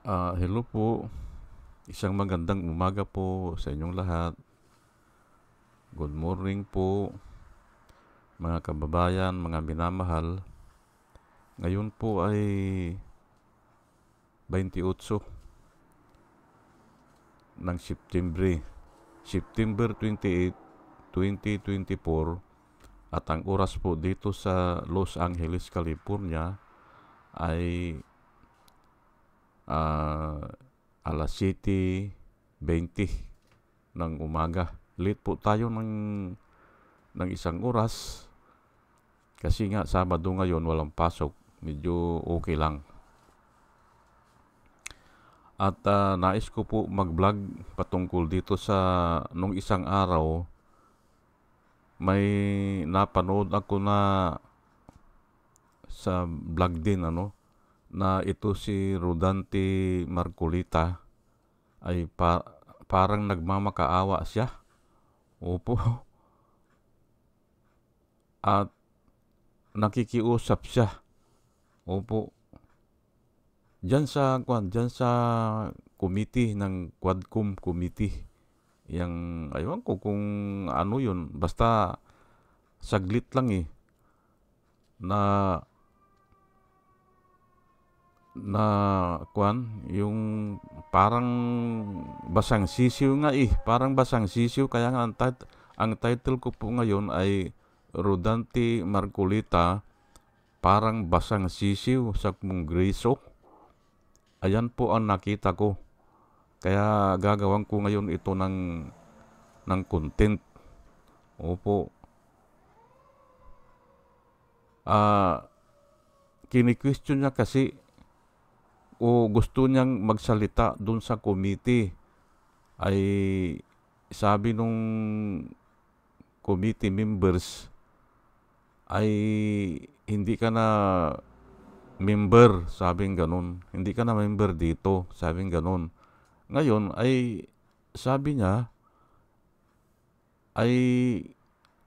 Hello po. Isang magandang umaga po sa inyong lahat. Good morning po, mga kababayan, mga minamahal. Ngayon po ay 28 ng September 28, 2024, at ang oras po dito sa Los Angeles, California ay ah, alas 7:20 ng umaga. Late po tayo ng isang oras kasi nga Sabado ngayon, walang pasok. Medyo okay lang. At nais ko po mag-vlog patungkol dito sa nung isang araw, may napanood ako na sa vlog din, na ito si Rodante Marcolita ay parang nagmamakaawa siya. Opo. At nakikiusap siya. Opo. Diyan sa committee ng Quadcom committee. Yang aywan ko kung ano 'yun, basta saglit lang na na yung parang basang sisiw nga parang basang sisiw, kaya nga ang title ko po ngayon ay Rodante Marcolita, parang basang sisiw sa Kongreso. Ayan po ang nakita ko. Kaya gagawan ko ngayon ito ng content. Opo. Kini-question niya kasi o gusto niyang magsalita dun sa committee. Ay sabi nung committee members ay hindi ka na member, sabing ganun. Hindi ka na member dito, sabing ganun. Ngayon ay sabi niya ay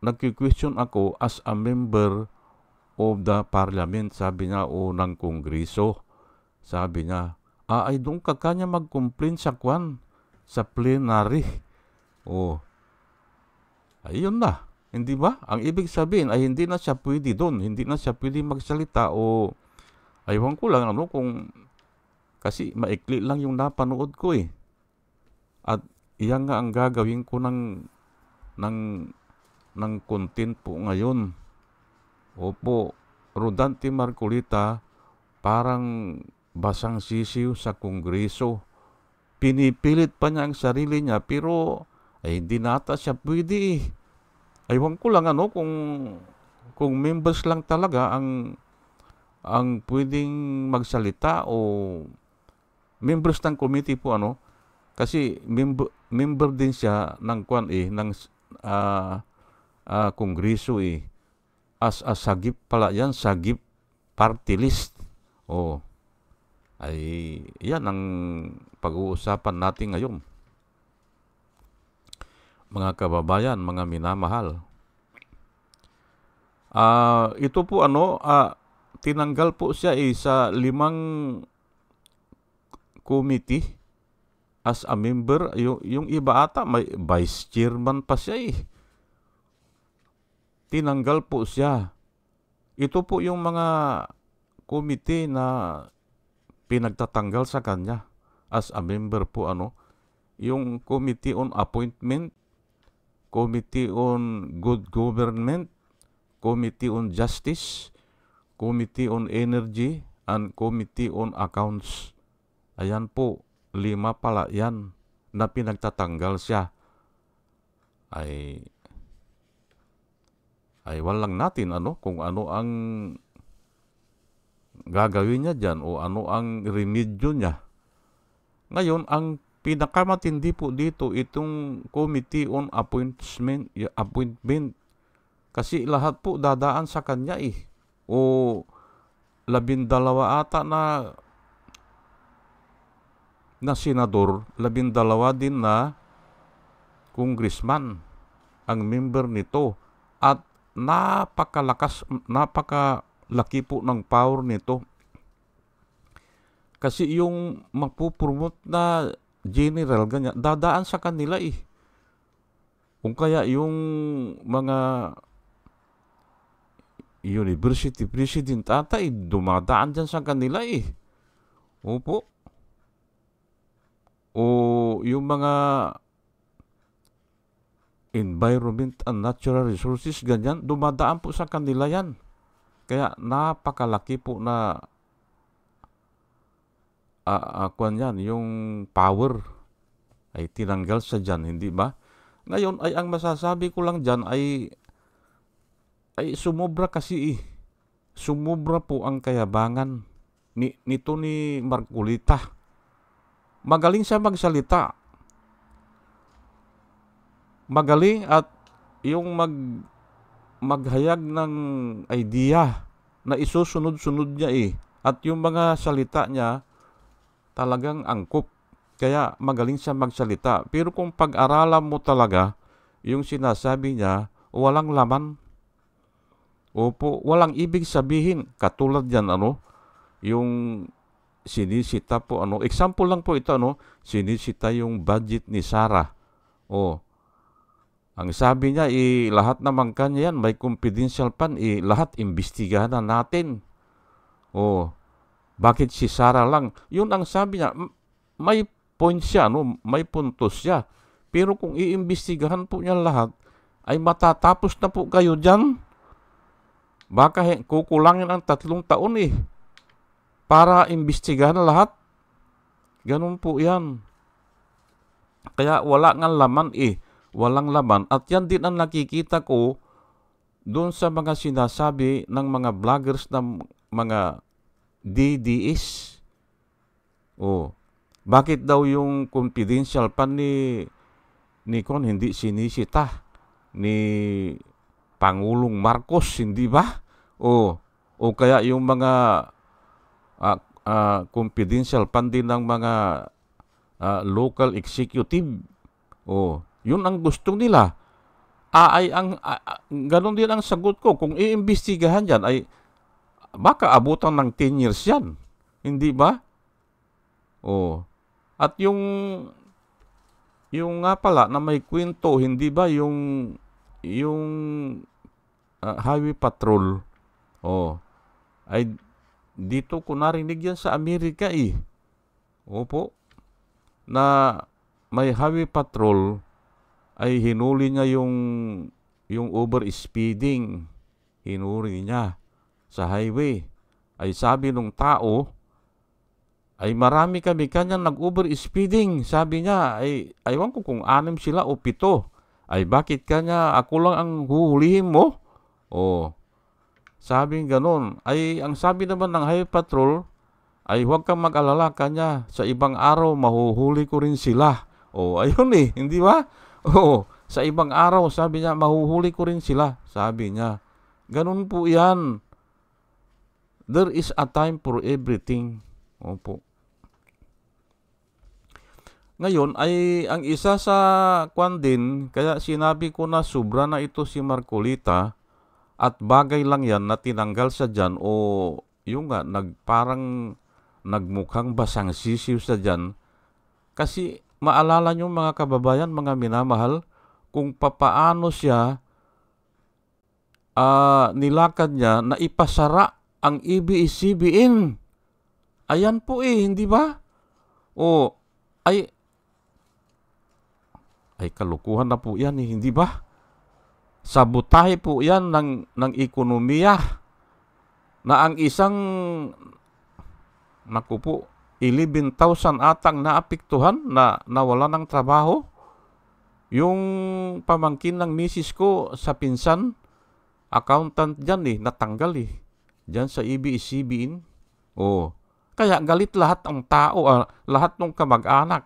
nagki-question ako as a member of the parliament, sabi niya, o ng kongreso. Sabi niya, ay doon ka kanya mag-complain sa plenary. O, ayun na. Hindi ba? Ang ibig sabihin ay hindi na siya pwede doon. Hindi na siya pwede magsalita o aywan ko lang kung kasi maikli lang yung napanood ko At iyan nga ang gagawin ko ng, ng content po ngayon. Opo, Rodante Marcolita, parang basang sisiw sa kongreso. Pinipilit pa niya ang sarili niya pero ay hindi nata siya pwede. Aywan ko lang kung members lang talaga ang pwedeng magsalita o members ng committee po kasi member din siya ng ng kongreso as a sagip pala yan, sagip party list. Oh, ay yan ang pag-uusapan natin ngayon. Mga kababayan, mga minamahal. Ito po tinanggal po siya sa 5 committee as a member. Yung iba ata may vice chairman pa siya Tinanggal po siya. Ito po yung mga committee na pinagtatanggal sa kanya as a member po yung Committee on Appointment, Committee on Good Government, Committee on Justice, Committee on Energy, and Committee on Accounts. Ayan po, 5 pala yan na pinagtatanggal siya. Ay walang natin kung ano ang gagawin niya dyan o ano ang remedyo niya. Ngayon, ang pinakamatindi po dito itong Committee on Appointment. Kasi lahat po dadaan sa kanya O 12 ata na senador, 12 din na congressman ang member nito. At napakalaki po ng power nito. Kasi yung mapupromote na general, ganyan, dadaan sa kanila eh. Kung kaya yung mga university president ata eh, dumadaan dyan sa kanila eh. Opo. O yung mga environment and natural resources, ganyan, dumadaan po sa kanila yan. Kaya napakalaki po na kuwan yan, yung power ay tinanggal sa dyan, hindi ba? Ngayon ay ang masasabi ko lang dyan ay sumobra kasi eh. Sumobra po ang kayabangan nito ni Marcolita. Magaling siya magsalita. Magaling at yung maghayag ng idea na isusunod-sunod niya eh. At yung mga salita niya talagang angkop. Kaya magaling siya magsalita. Pero kung pag-aralan mo talaga, yung sinasabi niya, walang laman. Opo, walang ibig sabihin. Katulad yan, yung sinisita po, example lang po ito, sinisita yung budget ni Sarah. Ang sabi niya, lahat naman kanya yan, may confidential fund, lahat imbestigahan na natin. Bakit si Sarah lang? Yun ang sabi niya, may point siya, may puntos siya. Pero kung iimbestigahan po niya lahat, ay matatapos na po kayo dyan. Baka kukulangin ang 3 taon para imbestigahan lahat. Ganun po yan. Kaya wala nga laman walang laman. At yan din ang nakikita ko doon sa mga sinasabi ng mga vloggers ng mga DDS. Bakit daw yung confidential fund ni Kon hindi sinisita ni Pangulong Marcos, hindi ba? O kaya yung mga confidential fund din ng mga local executive. Yun ang gusto nila. Ganun din ang sagot ko. Kung iimbestigahan yan, ay baka abutan ng 10 years yan. Hindi ba? At yung nga pala na may kwento, hindi ba yung highway patrol, ay dito ko narinig yan sa Amerika Opo, na may highway patrol ay hinuli niya yung over speeding. Hinuli niya sa highway. Ay sabi nung tao, ay marami kami kanyang nag-over speeding. Sabi niya, ay aywan ko kung 6 sila o 7. Ay bakit kanya ako lang ang huhulihin mo? Sabi ganun. Ay ang sabi naman ng highway patrol, ay huwag kang mag-alala kanya. Sa ibang araw, mahuhuli ko rin sila. Ayun hindi ba? Sa ibang araw, sabi niya, mahuhuli ko rin sila. Sabi niya, ganun po yan. There is a time for everything. Opo. Ngayon, ay ang isa sa kwan din, kaya sinabi ko na sobra na ito si Marcolita, at bagay lang yan na tinanggal sa dyan, yung nga, parang nagmukhang basang sisiw sa dyan. Kasi maalala nyo mga kababayan, mga minamahal, kung papaano siya nilakad niya na ipasara ang ABS-CBN. Ayan po hindi ba? Ay kalukuhan na po yan hindi ba? Sabotahe po yan ng ekonomiya na ang isang 11,000 atang naapektuhan na nawala ng trabaho. Yung pamangkin ng misis ko sa pinsan, accountant dyan natanggal dyan sa ABS-CBN. Kaya galit lahat ang tao, lahat ng kamag-anak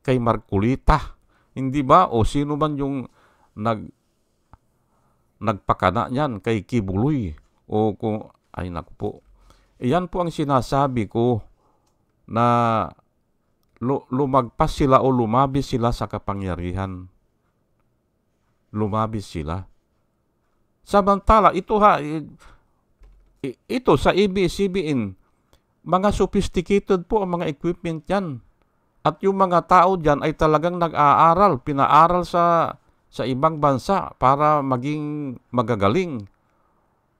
kay Marcolita. Hindi ba? Sino man yung nagpakana niyan kay Kibuloy. Ay naku po. Iyan po ang sinasabi ko na lumagpas sila o lumabis sila sa kapangyarihan. Lumabis sila. Samantala, ito sa ABS-CBN, mga sophisticated po ang mga equipment yan. At yung mga tao dyan ay talagang nag-aaral, pinaaral sa ibang bansa para maging magagaling.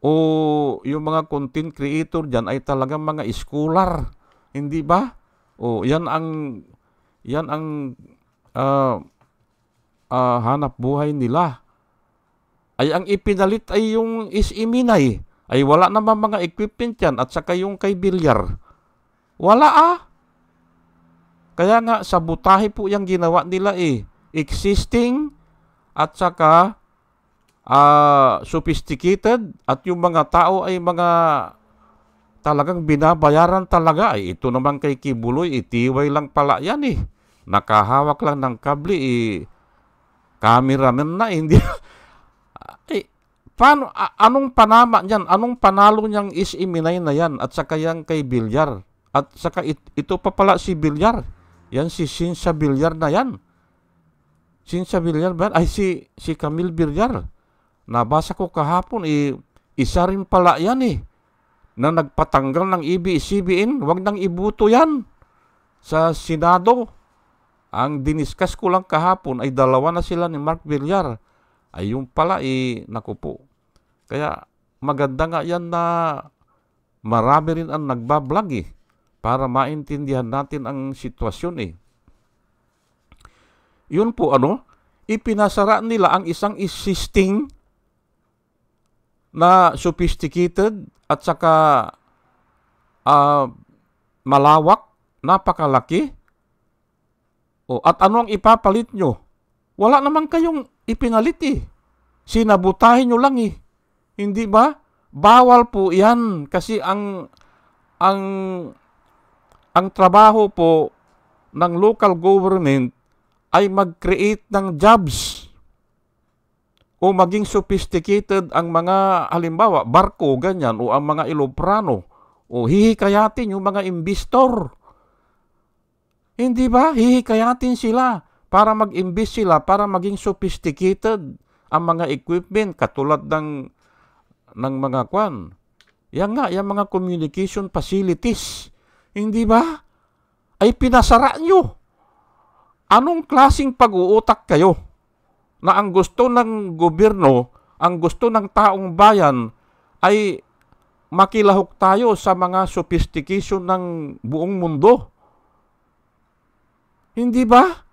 O yung mga content creator dyan ay talagang mga scholar, hindi ba? O yan ang hanap buhay nila. Ay ang ipinalit ay yung is-iminay. Ay wala naman mga equipment yan at saka yung kay bilyar. Wala Kaya nga sabotahe po yung ginawa nila Existing at saka sophisticated at yung mga tao ay mga talagang binabayaran talaga. Ito naman kay Kibuloy, itiway lang pala yan Nakahawak lang ng kable cameraman na hindi. Paano, anong panama niyan? Anong panalo niyang is-iminay na yan? At saka yan kay Bilyar. At saka ito pa pala si Bilyar. Yan si Cynthia Bilyar na yan. Cynthia Bilyar ba? Ay si Camille Bilyar. Nabasa ko kahapon, isa rin pala yan na nagpatanggal ng ABS-CBN. Huwag nang ibuto yan sa Senado. Ang diniskas ko lang kahapon ay dalawa na sila ni Mark Bilyar. Ay yung pala naku po. Kaya maganda nga yan na marami rin ang nagbablog para maintindihan natin ang sitwasyon Yun po ipinasara nila ang isang existing na sophisticated at saka malawak, napakalaki. At ano ang ipapalit nyo? Wala naman kayong ipinalit Sinabutahin nyo lang Hindi ba? Bawal po yan kasi ang trabaho po ng local government ay mag-create ng jobs o maging sophisticated ang mga halimbawa barko ganyan o ang mga eloprano o hihikayatin yung mga investor. Hindi ba? Hihikayatin sila para mag-invest sila, para maging sophisticated ang mga equipment katulad ng mga Yan nga, yung mga communication facilities. Hindi ba? Ay pinasara nyo. Anong klaseng pag-uutak kayo? Na ang gusto ng gobyerno, ang gusto ng taong bayan ay makilahok tayo sa mga sophistication ng buong mundo. Hindi ba?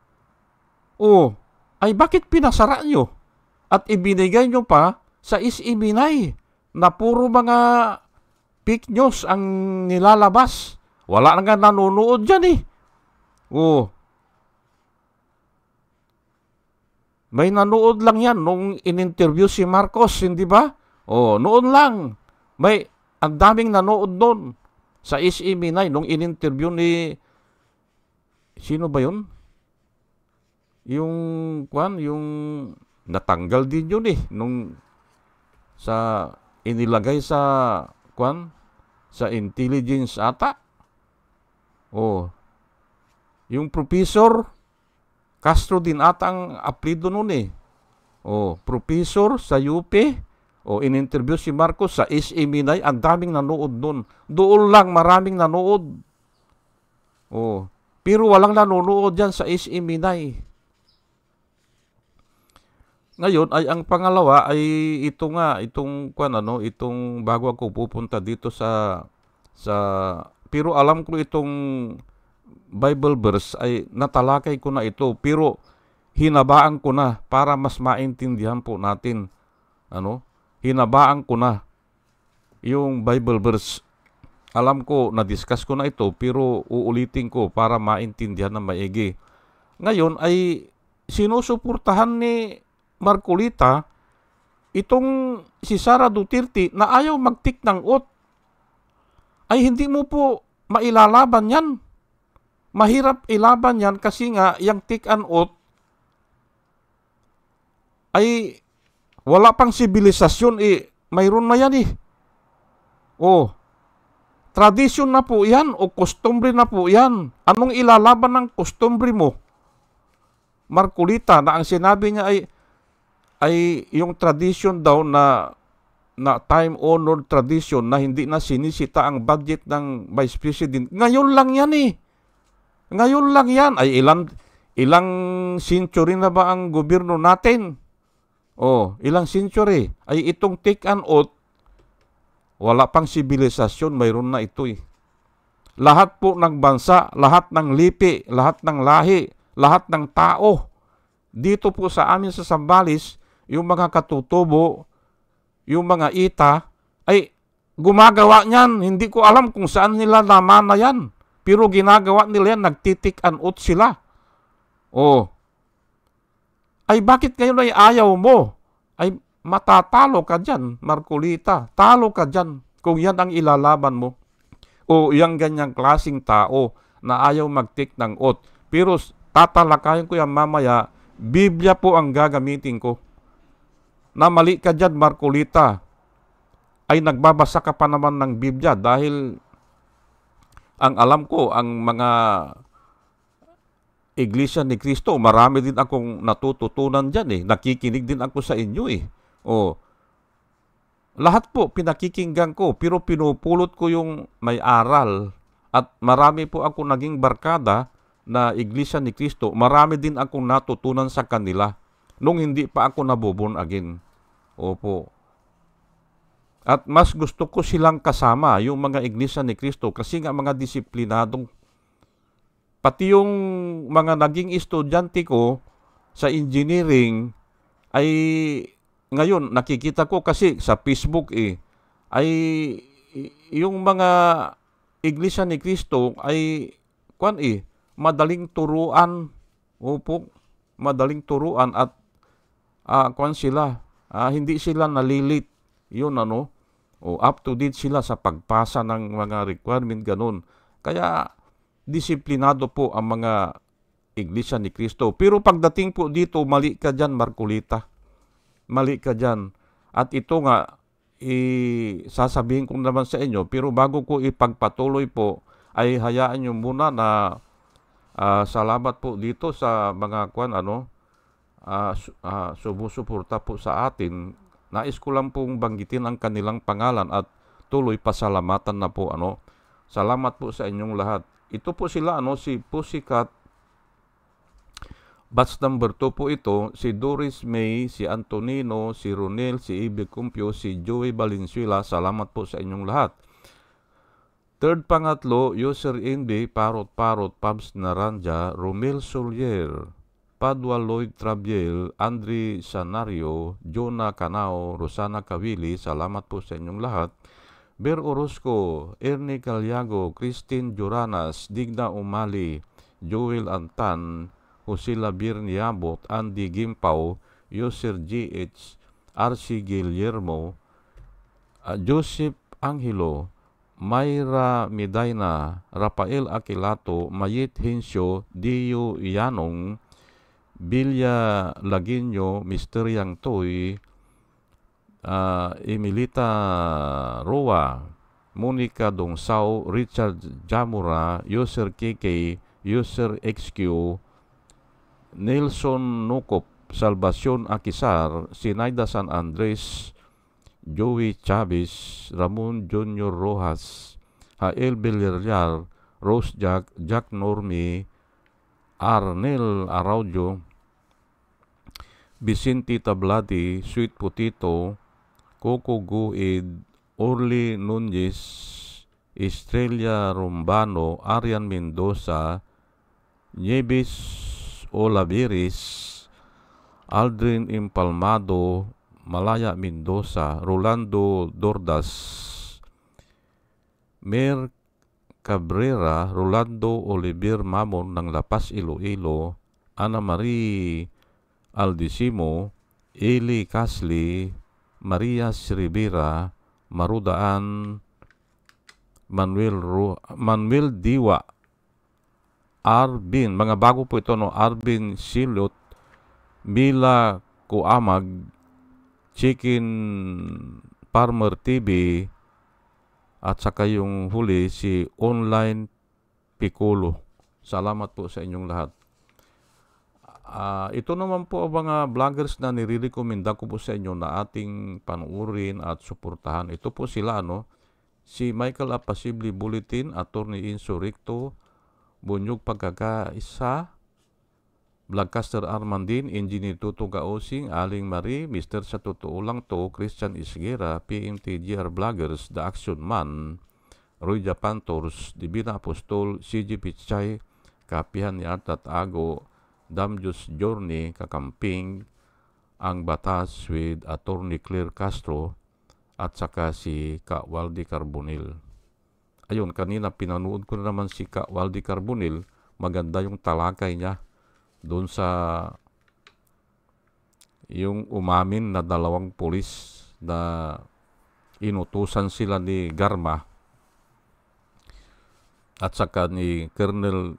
Ay bakit pinasara nyo? At ibinigay nyo pa sa is-iminay na puro mga fake news ang nilalabas. Wala na nga nanonood dyan May nanood lang yan nung in-interview si Marcos, hindi ba? Noon lang. Ang daming nanood noon sa is-iminay nung in-interview ni sino ba yun? Yung natanggal din yun nung inilagay sa sa intelligence ata. Yung Professor Castro din ata ang apelyido nun Professor sa UP. In-interview si Marcos sa SMNI. Ang daming nanood nun. Doon lang maraming nanood. Pero walang nanonood dyan sa SMNI. Ngayon ay ang pangalawa ay itong bago ako pupunta dito sa pero alam ko itong Bible verse ay natalakay ko na ito pero hinabaan ko na para mas maintindihan po natin. Hinabaan ko na yung Bible verse. Alam ko, na-discuss ko na ito pero uulitin ko para maintindihan na maigi. Ngayon ay sinusuportahan ni Marcolita itong si Sara Duterte na ayaw mag-take ng oath. Ay hindi mo po mailalaban yan. Mahirap ilaban yan kasi nga yung take an oath ay wala pang sibilisasyon mayroon na yan tradisyon na po yan o customary na po yan. Anong ilalaban ng customary mo? Marcolita na ang sinabi niya ay yung tradition daw na na time-honored tradition na hindi na sinisita ang budget ng Vice President. Ngayon lang yan eh. Ngayon lang yan. Ay ilang century na ba ang gobyerno natin? Ilang century? Ay itong take an oath, wala pang sibilisasyon, mayroon na ito eh. Lahat po ng bansa, lahat ng lipi, lahat ng lahi, lahat ng tao, dito po sa amin sa Zambales, yung mga katutubo, yung mga ita, ay gumagawa niyan. Hindi ko alam kung saan nila naman na yan. Pero ginagawa nila yan, nagtitik an oath sila. Ay bakit ngayon ay ayaw mo? Ay matatalo ka dyan, Marcolita. Talo ka dyan kung yan ang ilalaban mo. Yung ganyang klaseng tao na ayaw mag-take ng oath. Pero tatalakayin ko yan mamaya, Biblia po ang gagamitin ko. Na mali ka dyan, Marcolita. Ay nagbabasa ka pa naman ng Biblia dahil ang alam ko, ang mga Iglesia ni Cristo, marami din akong natututunan dyan eh. Nakikinig din ako sa inyo eh. Lahat po pinakikinggan ko, pero pinupulot ko yung may aral. At marami po ako naging barkada na Iglesia ni Cristo. Marami din akong natutunan sa kanila nung hindi pa ako nabubon again. Opo. At mas gusto ko silang kasama, yung mga Iglesia ni Cristo, kasi nga mga disiplinadong. Pati yung mga naging estudyante ko sa engineering ay ngayon nakikita ko kasi sa Facebook ay yung mga Iglesia ni Cristo ay madaling turuan. Opo, madaling turuan at sila. Hindi sila nalilit. Yun up to date sila sa pagpasa ng mga requirement ganun. Kaya disiplinado po ang mga Iglesia ni Cristo. Pero pagdating po dito, mali ka dyan, Marcolita. Mali ka dyan. At ito nga, sasabihin ko naman sa inyo, pero bago ko ipagpatuloy po, ay hayaan nyo muna na salamat po dito sa mga sumusuporta po sa atin. Nais ko lang pong banggitin ang kanilang pangalan at tuloy pasalamatan na po. Salamat po sa inyong lahat. Ito po sila, si Pussycat, batch number 2 po ito, si Doris May, si Antonino, si Ronel, si Ibe Cumpio, si Joey Valenzuela. Salamat po sa inyong lahat. Third pangatlo, User Indy, Parot, Pabs Naranja, Romel Solier, Padua Lloyd Trabiel, Andre Sanario, Jonah Canao, Rosana Kawili. Salamat po sa inyong lahat. Ber Orozco, Ernie Calyago, Christine Joranas, Digna Umali, Joel Antan, Jose Labir Niabot, Andy Gimpaw, Yoser GH, RC Guillermo, Joseph Angelo, Mayra Medina, Rafael Aquilato, Mayit Hensyo, Dio Yanong, Bilya Laginyo, Mr. Yang Toy, Emilita Roa, Monica Dongsao, Richard Jamura, User KK, User XQ, Nelson Nukop, Salvacion Akisar, Sinaida San Andres, Joey Chavez, Ramon Junior Rojas, Hael Villarreal, Rose Jack Normi, Arnel Araujo, Vicente Tablati, Sweet Potato, Coco Guid, Orly Nunez, Estrella Rombano, Arian Mendoza, Nieves Olaveris, Aldrin Impalmado, Malaya Mendoza, Rolando Dordas, Mer Cabrera, Rolando Oliver Mamon ng Lapas Iloilo, Ana Marie Aldisimo, Eli Casli, Maria Rivera, Marudaan, Manuel Diwa, Arvin, mga bago po ito, Arvin Silot, Mila Kuamag, Chicken Farmer TV, at saka yung huli si Online Piccolo. Salamat po sa inyong lahat. ito naman po ang mga vloggers na nire-recommenda ko po sa inyo na ating panuorin at suportahan. Ito po sila, si Michael Apasible Bulletin, Attorney Insurrecto, Bunyog Pagkakaisa, Vlogcaster Armandin, Engineer Tuto Gaosing, Aling Marie, Mr. Sa Totoo Lang To, Christian Isguera, PMTGR Vloggers, The Action Man, Roy Japantors, Divina Apostol, CG Pichay, Kapihan ni Artat Ago, Damjus Journey, Kakamping, Ang Batas with Attorney Claire Castro, at saka si Ka Waldi Carbonil. Ayun, kanina pinanood ko na naman si Ka Waldi Carbonil. Maganda yung talakay niya doon sa yung umamin na 2 pulis na inutusan sila ni Garma at saka ni Colonel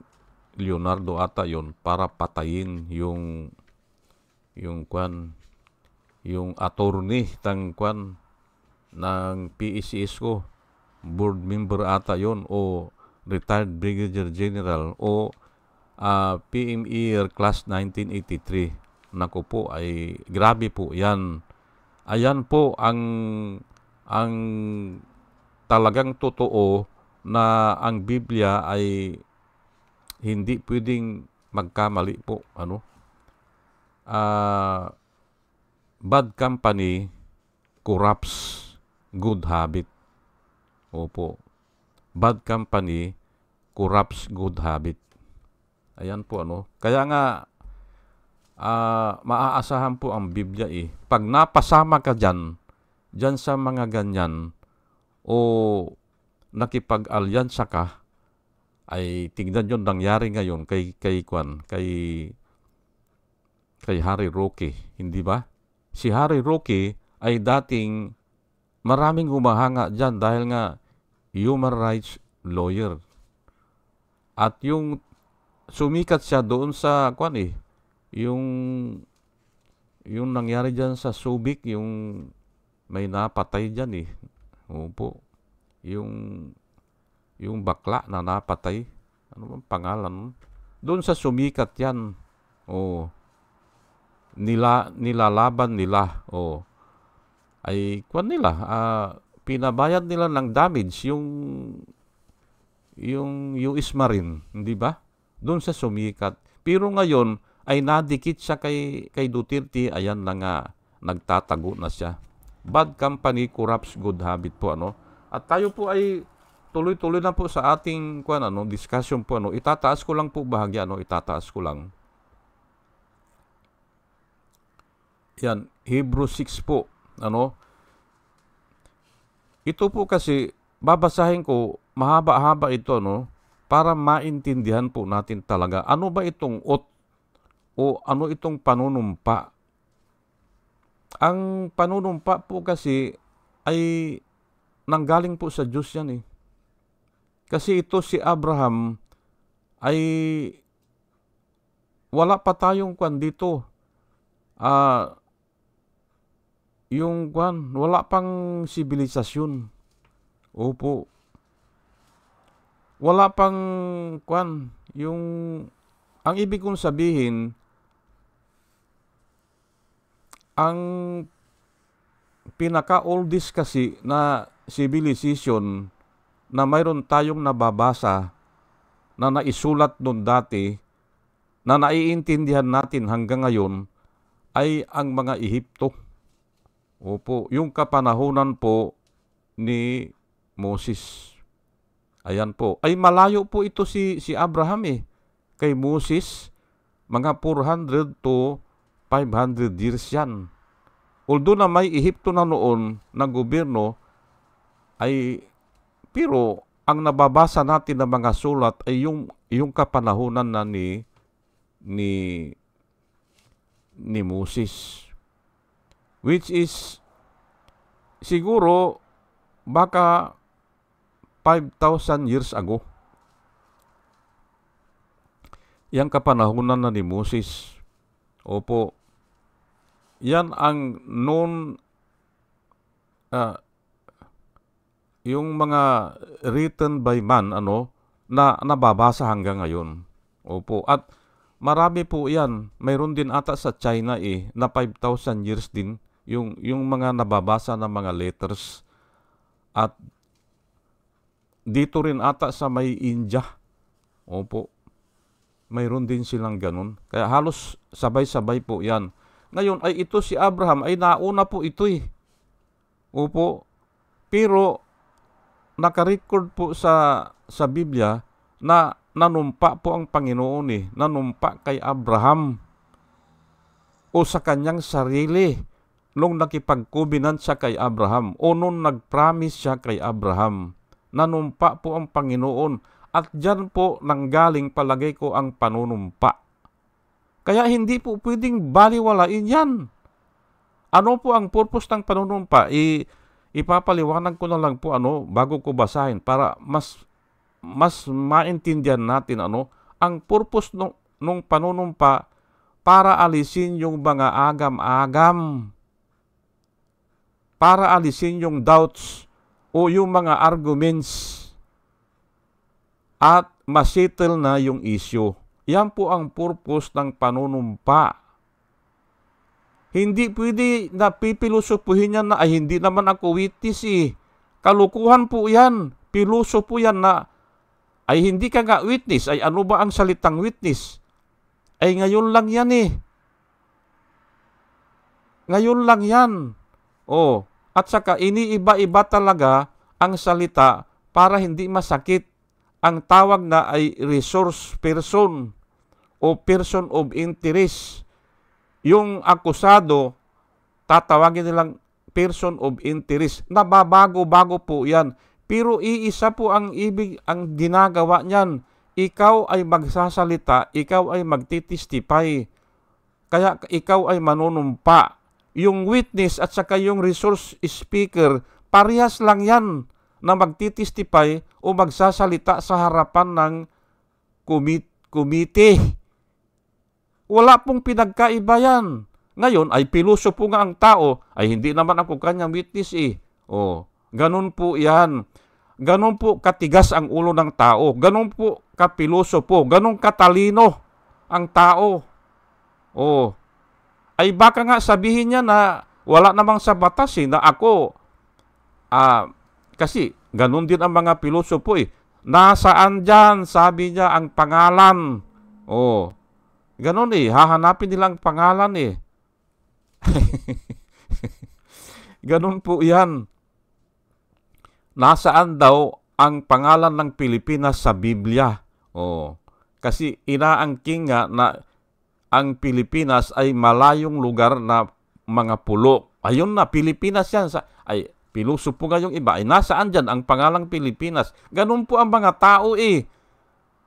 Leonardo ata yon para patayin yung attorney ng PECS ko, board member ata yon o retired brigadier general o PME class 1983. Nako po, ay grabe po yan. Ayan po ang talagang totoo na ang Biblia ay hindi pwedeng magkamali po. Bad company corrupts good habit. Opo. Bad company corrupts good habit. Ayan po, Kaya nga, maaasahan po ang Biblia Pag napasama ka dyan sa mga ganyan, o nakipag-alyansa ka, ay tingnan yun nangyari ngayon kay Harry Roque, hindi ba? Si Harry Roque ay dating maraming humahanga dyan dahil nga human rights lawyer. At yung sumikat siya doon sa yung nangyari dyan sa Subic, yung may napatay dyan Opo. Yung bakla na napatay. Ano bang pangalan? Doon sa sumikat yan. Nilalaban nila. Ay pinabayad nila ng damage yung US Marine, hindi ba? Doon sa sumikat. Pero ngayon ay nadikit siya kay Duterte, ayan na nga, nagtatago na siya. Bad company corrupts good habit po, At tayo po ay tuloy-tuloy na po sa ating discussion po, Itataas ko lang po bahagya, Itataas ko lang. Yan, Hebrew 6 po, Ito po kasi babasahin ko, mahaba-haba ito, para maintindihan po natin talaga ano ba itong o ano itong panunumpa. Ang panunumpa po kasi ay nanggaling po sa Diyos yan Kasi ito si Abraham ay wala pa tayong dito. Wala pang sibilisasyon. Opo. Wala pang ang ibig kong sabihin, ang pinaka-oldest kasi na civilization na mayroon tayong nababasa na naisulat noon dati na naiintindihan natin hanggang ngayon ay ang mga Ehipto. Opo, yung kapanahunan po ni Moses. Ayan po. Ay malayo po ito si Abraham kay Moses, mga 400 to 500 years yan. Although na may Ehipto na noon na gobyerno, pero ang nababasa natin ng mga sulat ay yung kapanahunan na ni Moses. Which is siguro baka 5,000 years ago. Yang kapanahunan na ni Moses. Opo. Yan ang yung mga written by man na nababasa hanggang ngayon. Opo. At Marami po yan. Mayroon din ata sa China na 5,000 years din yung mga nababasa ng mga letters. At dito rin ata sa may India. Opo. Mayroon din silang ganun. Kaya halos sabay-sabay po yan. Ngayon ay ito si Abraham ay nauna po ito Opo. Pero nakarecord po sa Biblia na nanumpa po ang Panginoon nanumpa kay Abraham o sa kanyang sarili nung nakipag-covenant siya kay Abraham o nung nag-promise siya kay Abraham. Nanumpa po ang Panginoon at dyan po nanggaling palagay ko ang panunumpa. Kaya hindi po pwedeng baliwalain yan. Ano po ang purpose ng panunumpa? Ipapaliwanag ko na lang po bago ko basahin para mas maintindihan natin ang purpose nung panunumpa para alisin yung mga agam-agam, para alisin yung doubts o yung mga arguments at masettle na yung issue. Yan po ang purpose ng panunumpa. Hindi pwede na pipilosopuhin yan na ay hindi naman ako witness Kalukuhan po yan. Piloso po yan na ay hindi ka nga witness. Ay ano ba ang salitang witness? Ay ngayon lang yan Ngayon lang yan. At saka iniiba-iba talaga ang salita para hindi masakit. Ang tawag na ay resource person o person of interest. Yung akusado, tatawagin nilang person of interest. Nababago-bago po yan. Pero iisa po ang ginagawa niyan. Ikaw ay magsasalita, ikaw ay magtitestify. Kaya ikaw ay manunumpa. Yung witness at saka yung resource speaker, parehas lang yan na magtitestify o magsasalita sa harapan ng komite. Wala pong pinagkaiba yan. Ngayon ay piloso po nga ang tao, ay hindi naman ako kanyang witness ganun po yan. Ganun po katigas ang ulo ng tao. Ganun po kapiloso po. Ganun katalino ang tao. Ay baka nga sabihin niya na wala namang sa batas na ako kasi ganun din ang mga pilosopo Nasaan dyan, sabi niya, ang pangalan. Ganun hahanapin nilang pangalan Ganun po yan. Nasaan daw ang pangalan ng Pilipinas sa Biblia? Kasi inaangking nga na ang Pilipinas ay malayong lugar na mga pulo. Ayun na, Pilipinas yan. Piloso po nga yung iba. Ay nasaan dyan ang pangalang Pilipinas? Ganun po ang mga tao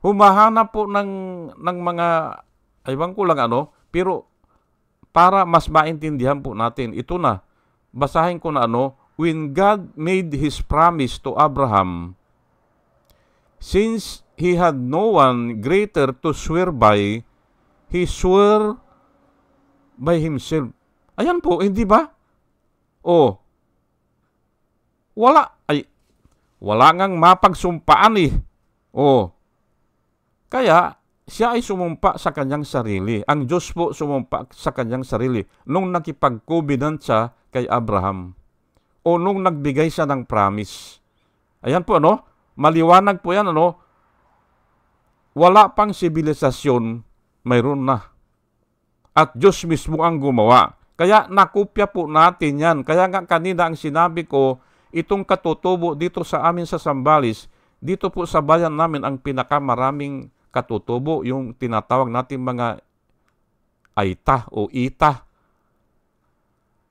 Humahanap po ng mga, aywan ko lang pero para mas maintindihan po natin, ito na, basahin ko na when God made His promise to Abraham, since he had no one greater to swear by, he swore by himself. Ayan po, hindi ba? Wala ngang mapagsumpaan Kaya, siya ay sumumpa sa kanyang sarili. Ang Diyos po sumumpa sa kanyang sarili nung nakipag-covenant siya kay Abraham. O nung nagbigay siya ng promise. Ayan po, maliwanag po yan, Wala pang sibilisasyon, mayroon na. At Diyos mismo ang gumawa. Kaya nakopya po natin yan. Kaya nga kanina ang sinabi ko, itong katutubo dito sa amin sa Zambales, dito po sa bayan namin ang pinakamaraming katutubo, yung tinatawag natin mga aita o ita.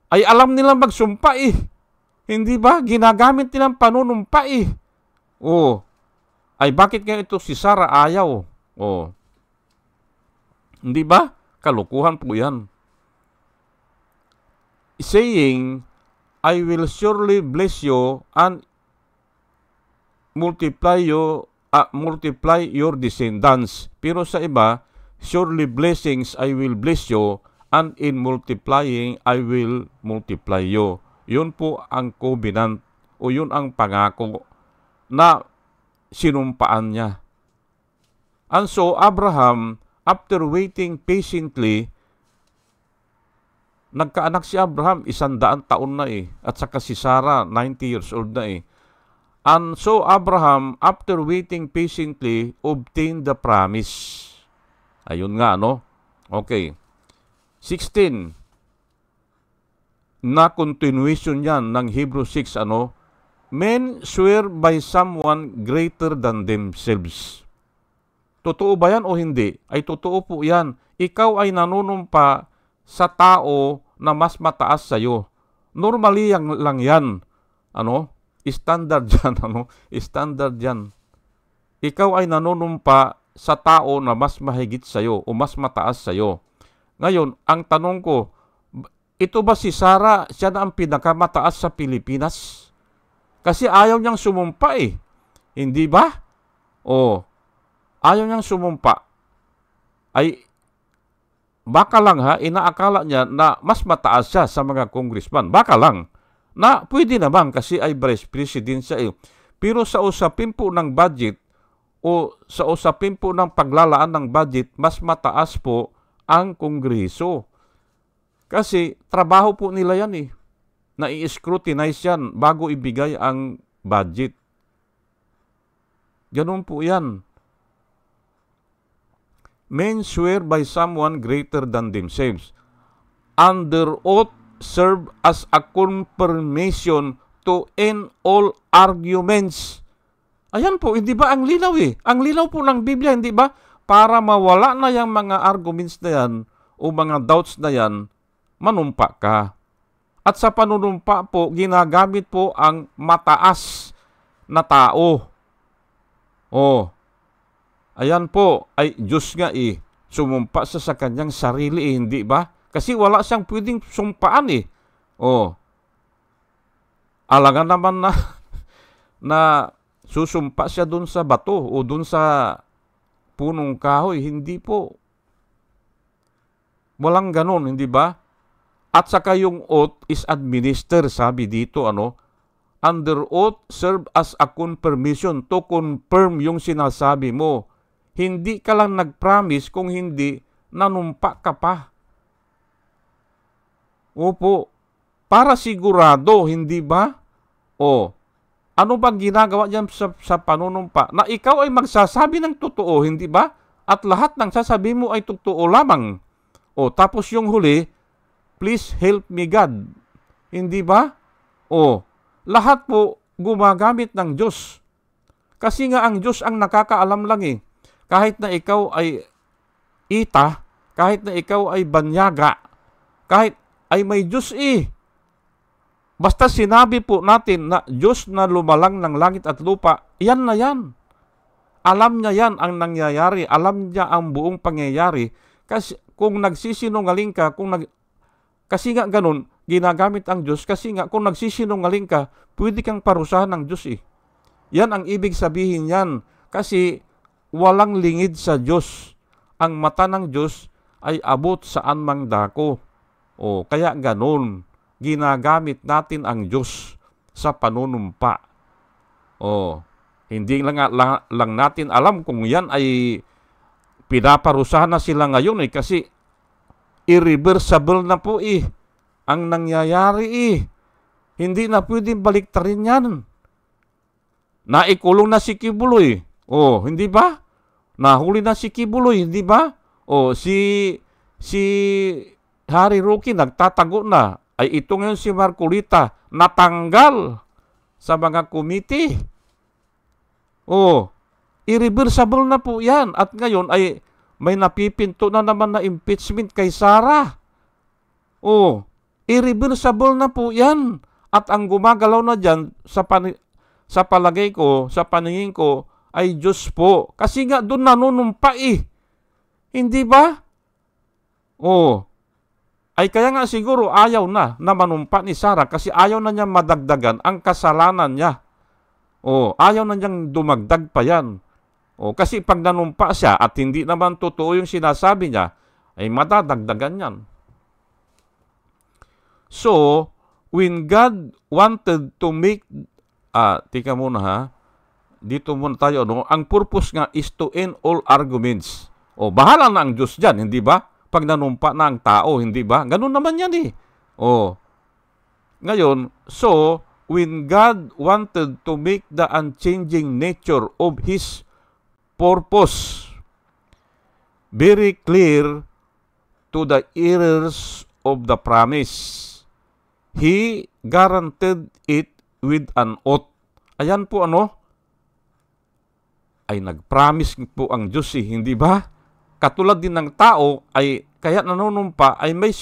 Ay alam nilang magsumpa Hindi ba? Ginagamit nilang panunumpa Ay bakit nga ito si Sarah ayaw? Hindi ba? Kalukuhan po yan. Saying, I will surely bless you and multiply your descendants. Pero sa iba, surely blessings I will bless you and in multiplying I will multiply you. Yun po ang covenant o yun ang pangako na sinumpaan niya. And so Abraham after waiting patiently, nagkaanak si Abraham, 100 taon na at saka si Sarah, 90 years old na And so Abraham, after waiting patiently, obtained the promise. Ayun nga, no? Okay. 16. Na continuation yan ng Hebrews 6, Men swear by someone greater than themselves. Totoo ba yan o hindi? Ay totoo po yan. Ikaw ay nanunumpa sa tao na mas mataas sa'yo. Normally lang yan. Standard yan. Standard yan. Ikaw ay nanunumpa sa tao na mas mahigit sa'yo o mas mataas sa'yo. Ngayon, ang tanong ko, ito ba si Sarah, siya na ang pinakamataas sa Pilipinas? Kasi ayaw niyang sumumpa Hindi ba? Ayaw niyang sumumpa. Ay, baka lang inaakala niya na mas mataas siya sa mga congressman. Baka lang. Na pwede naman kasi ay vice president siya Pero sa usapin po ng budget o sa usapin po ng paglalaan ng budget, mas mataas po ang Kongreso. Kasi trabaho po nila yan na i-scrutinize yan bago ibigay ang budget. Ganun po yan. Men swear by someone greater than themselves. Under oath serve as a confirmation to end all arguments. Ayan po, hindi ba ang linaw Ang linaw po ng Biblia, hindi ba? Para mawala na yung mga arguments na yan o mga doubts na yan, manumpa ka. At sa panunumpa po, ginagamit po ang mataas na tao. Ayan po, ay Diyos nga sumumpa sa kanyang sarili hindi ba? Kasi wala siyang pwedeng sumpaan Alangan naman na susumpa siya dun sa bato o dun sa punong kahoy. Hindi po. Walang ganon, hindi ba? At saka yung oath is administer, sabi dito, under oath serve as a confirmation to confirm yung sinasabi mo. Hindi ka lang nag-promise kung hindi nanumpa ka pa. Opo, para sigurado, hindi ba? Ano bang ginagawa diyan sa panunumpa? Na ikaw ay magsasabi ng totoo, hindi ba? At lahat ng sasabi mo ay totoo lamang. Tapos yung huli, please help me God. Hindi ba? Lahat po gumagamit ng Diyos. Kasi nga ang Diyos ang nakakaalam lang Kahit na ikaw ay ita, kahit na ikaw ay banyaga, kahit ay may Diyos Basta sinabi po natin na Diyos na lumalang ng langit at lupa, yan na yan. Alam niya yan ang nangyayari. Alam niya ang buong pangyayari. Kasi kung nagsisinungaling ka, kasi nga ganun, ginagamit ang Diyos. Kasi nga kung nagsisinungaling ka, pwede kang parusahan ng Diyos Yan ang ibig sabihin yan. Kasi walang lingid sa Diyos. Ang mata ng Diyos ay abot saan mang dako. Kaya ganun. Ginagamit natin ang Diyos sa panunumpa. Hindi lang natin alam kung yan ay pinaparusahan na sila ngayon kasi irreversible na po ang nangyayari Hindi na pwedeng baliktarin yan. Naikulong na si Kibuloy. Hindi ba? Nahuli na si Kibuloy, hindi ba? Si Harry Roque nagtatago na. Ay ito ngayon si Marcolita natanggal sa mga komite. Irreversible na po yan. At ngayon ay may napipinto na naman na impeachment kay Sarah. Irreversible na po yan. At ang gumagalaw na dyan sa palagay ko, sa paningin ko, ay Diyos po. Kasi nga doon nanunumpa Hindi ba? Ay kaya nga siguro ayaw na manumpa ni Sarah kasi ayaw na niya madagdagan ang kasalanan niya. Ayaw na niyang dumagdag pa yan. Kasi pag nanumpa siya at hindi naman totoo yung sinasabi niya, ay madadagdagan yan. So, when God wanted to make, tika muna dito muna tayo, ang purpose nga is to end all arguments. O, bahala na ang Diyos dyan, hindi ba? Pag nanumpa na ang tao, hindi ba? Ganun naman yan eh. O, ngayon, so, when God wanted to make the unchanging nature of His purpose very clear to the heirs of the promise, He guaranteed it with an oath. Ayan po ay nag-promise po ang Diyos hindi ba? Katulad din ng tao ay kaya nanunumpa ay may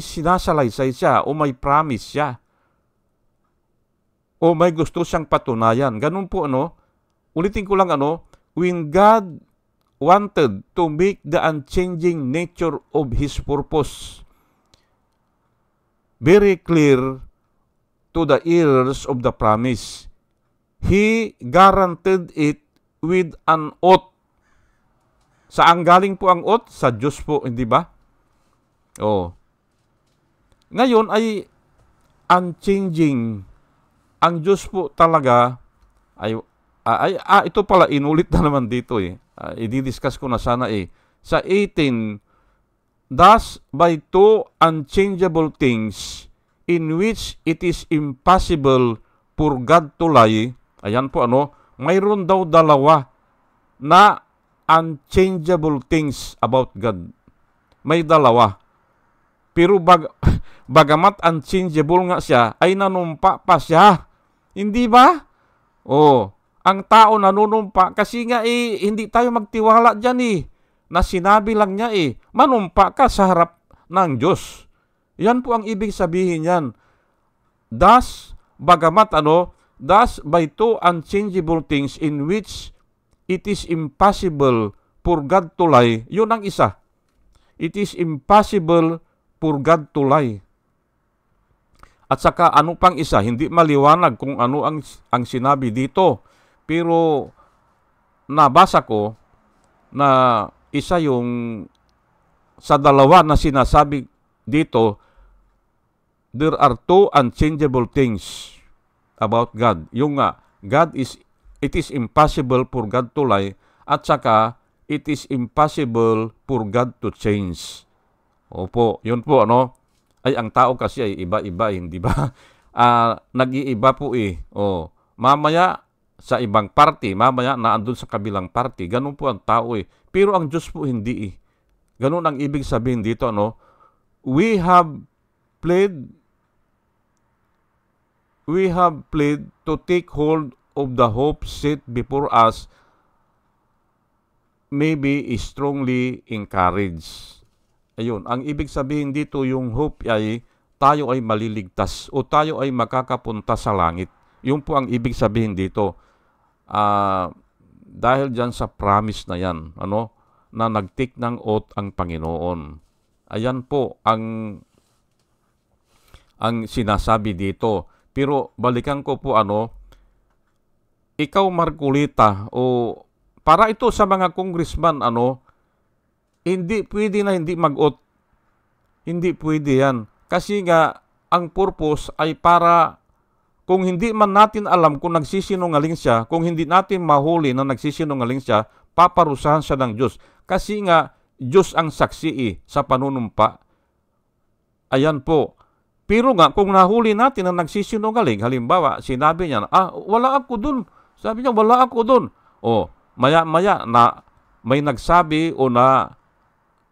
sinasalaysay siya o may promise siya. O may gusto siyang patunayan. Ganun po ulitin ko lang when God wanted to make the unchanging nature of His purpose very clear to the heirs of the promise, He guaranteed it with an oath. Saan galing po ang oath? Sa Diyos po, hindi ba? Ngayon ay unchanging. Ang Diyos po talaga ito pala, inulit na naman dito i-discuss ko na sana Sa 18, thus by two unchangeable things in which it is impossible for God to lie. Ayan po mayroon daw dalawa na unchangeable things about God. May dalawa. Pero bagamat unchangeable nga siya, ay nanumpa pa siya. Hindi ba? Ang tao nanunumpa kasi nga hindi tayo magtiwala dyan na sinabi lang niya manumpa ka sa harap ng Diyos. Yan po ang ibig sabihin yan. Thus, bagamat thus by two unchangeable things in which it is impossible for God to lie, yun ang isa. It is impossible for God to lie. At saka pang isa, hindi maliwanag kung ano ang sinabi dito. Pero nabasa ko na isa yung sa dalawa na sinasabi dito, there are two unchangeable things about God. Yung it is impossible for God to lie, at saka it is impossible for God to change. Opo, yun po ay ang tao kasi ay iba-iba, hindi ba? Nag-iiba po mamaya sa ibang party, mamaya naandun sa kabilang party. Ganun po ang tao Pero ang Diyos po hindi Ganun ang ibig sabihin dito we have played to take hold of the hope set before us, maybe strongly encouraged. Ayun, ang ibig sabihin dito yung hope ay tayo ay maliligtas o tayo ay makakapunta sa langit. Yun po ang ibig sabihin dito. Dahil dyan sa promise na yan, na nag-take ng oath ang Panginoon. Ayan po ang sinasabi dito. Pero balikan ko po ikaw Marcolita, o para ito sa mga congressman hindi pwede na hindi mag-oath. Hindi pwede yan. Kasi nga ang purpose ay para kung hindi man natin alam kung nagsisinungaling siya, kung hindi natin mahuli na nagsisinungaling siya, paparusahan siya ng Diyos. Kasi nga, Diyos ang saksi sa panunumpa. Ayan po. Pero nga, kung nahuli natin na nagsisinungaling, halimbawa, sinabi niya, wala ako dun. Sabi niya, wala ako dun. Maya-maya na may nagsabi o na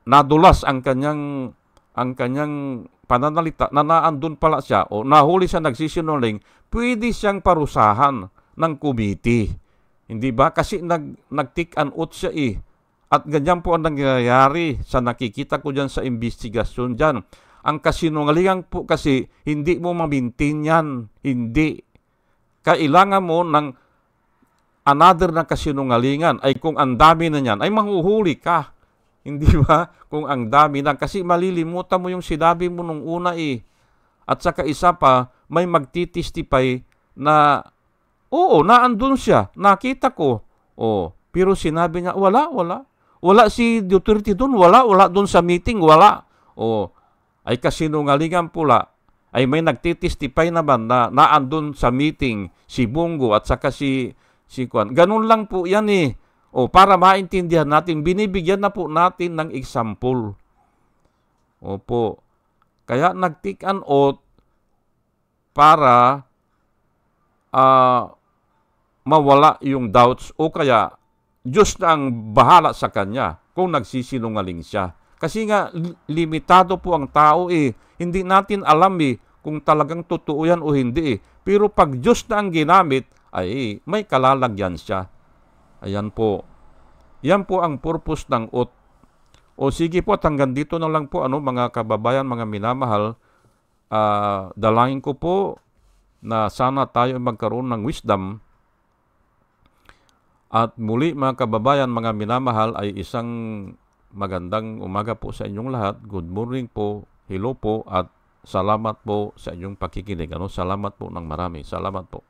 nadulas ang kanyang pananalita na naandun pala siya o nahuli siya nagsisinungaling, pwede siyang parusahan ng committee. Hindi ba? Kasi nag-take an oath siya At ganyan po ang nangyayari sa nakikita ko dyan sa investigasyon dyan. Ang kasinungalingan po kasi, hindi mo mamintin yan. Hindi. Kailangan mo ng another na kasinungalingan. Ay kung ang dami na yan, ay mahuhuli ka. Hindi ba? Kung ang dami na. Kasi malilimutan mo yung sinabi mo nung una At saka isa pa, may magtitistify na, oo, naandun siya. Nakita ko. Pero sinabi niya, wala. Wala si Duterte dun. Wala dun sa meeting. Wala. Ay kasinungalingan pula. Ay may nagtitistify naman na naandun sa meeting si Bongo at saka si Kwan. Ganun lang po yan O para maintindihan natin, binibigyan na po natin ng example. Opo. Kaya nag-take an oath para mawala yung doubts o kaya Diyos na ang bahala sa kanya kung nagsisinungaling siya. Kasi nga, limitado po ang tao eh. Hindi natin alam eh kung talagang totoo yan o hindi eh. Pero pag Diyos na ang ginamit, ay may kalalagyan siya. Ayan po. Yan po ang purpose ng oath. O sige po, hanggang dito na lang po, mga kababayan, mga minamahal, dalangin ko po na sana tayo magkaroon ng wisdom. At muli mga kababayan, mga minamahal, ay isang magandang umaga po sa inyong lahat. Good morning po, hello po, at salamat po sa inyong pakikinig. Salamat po ng marami. Salamat po.